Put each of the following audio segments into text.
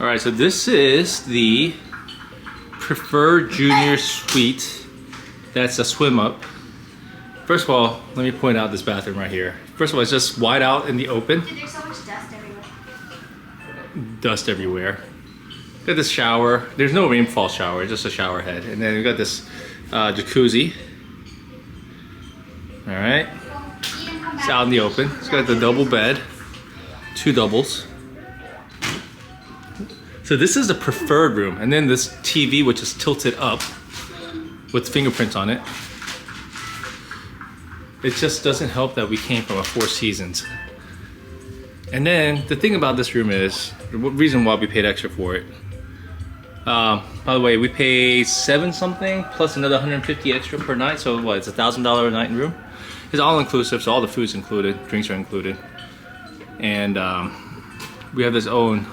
All right, so this is the preferred junior suite. That's a swim up. First of all, let me point out this bathroom right here. First of all, it's just wide out in the open. Dude, there's so much dust everywhere. Dust everywhere. Got this shower. There's no rainfall shower, just a shower head. And then we got this jacuzzi. All right. It's out in the open. It's got the double bed, 2 doubles. So this is the preferred room. And then this TV, which is tilted up with fingerprints on it. It just doesn't help that we came from a 4 Seasons. And then the thing about this room is, the reason why we paid extra for it. By the way, we paid 7 something plus another 150 extra per night. So what, it's $1,000 a night in room. It's all inclusive, so all the food's included, drinks are included. And we have this own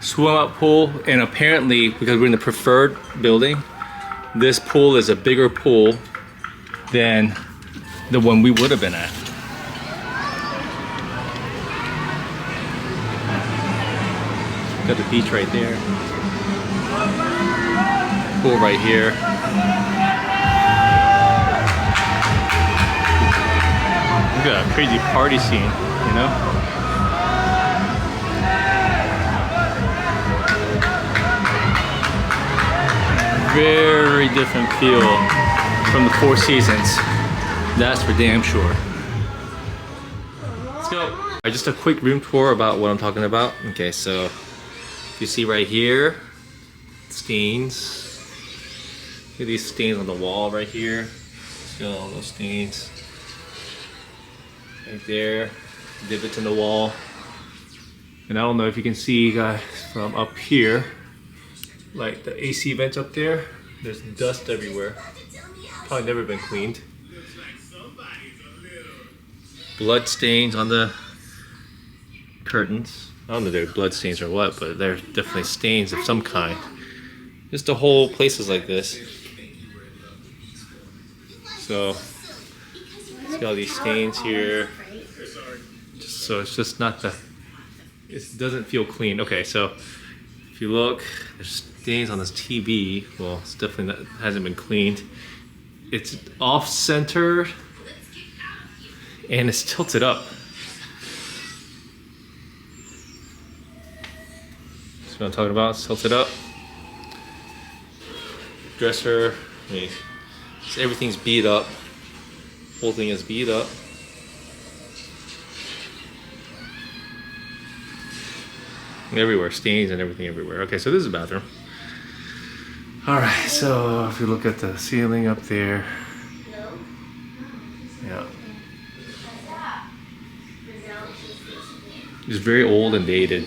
swim up pool, and apparently, because we're in the preferred building, this pool is a bigger pool than the one we would have been at. Got the beach right there. Pool right here. Look at a crazy party scene, you know? Very different feel from the 4 Seasons. That's for damn sure. Let's go. All right, just a quick room tour about what I'm talking about. Okay, so you see right here, stains. Look at these stains on the wall right here. See all those stains. Right there, divots in the wall. And I don't know if you can see, guys, from up here, like the AC vents up there, there's dust everywhere. Probably never been cleaned. Blood stains on the curtains. I don't know if they're blood stains or what, but they're definitely stains of some kind. Just the whole place is like this. So, see all these stains here. So it's just not the, it doesn't feel clean. Okay, so if you look, there's stains on this TV. Well, it's definitely not, hasn't been cleaned. It's off center and it's tilted up. That's what I'm talking about. It's tilted up. Dresser, I mean, so everything's beat up. Whole thing is beat up. Everywhere, stains and everything everywhere. Okay, so this is a bathroom. All right, so if you look at the ceiling up there, yeah, it's very old and dated.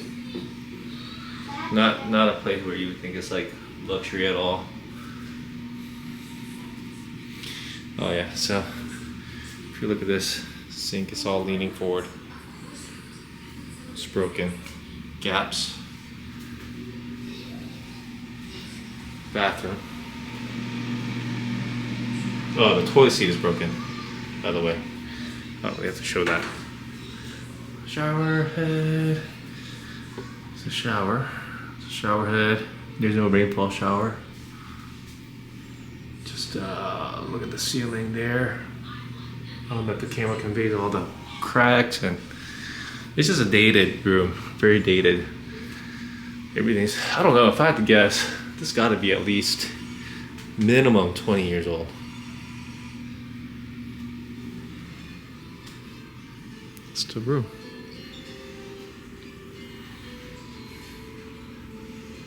Not a place where you would think it's like luxury at all. Oh yeah, so if you look at this sink, it's all leaning forward. It's broken. Gaps. Bathroom. Oh, the toilet seat is broken, by the way. Oh, we have to show that. Shower head. It's a shower. It's a shower head. There's no rainfall shower. Just look at the ceiling there. I don't know if the camera conveys all the cracks, and it's just a dated room, very dated. Everything's, I don't know, if I had to guess, this got to be at least minimum 20 years old. It's the room.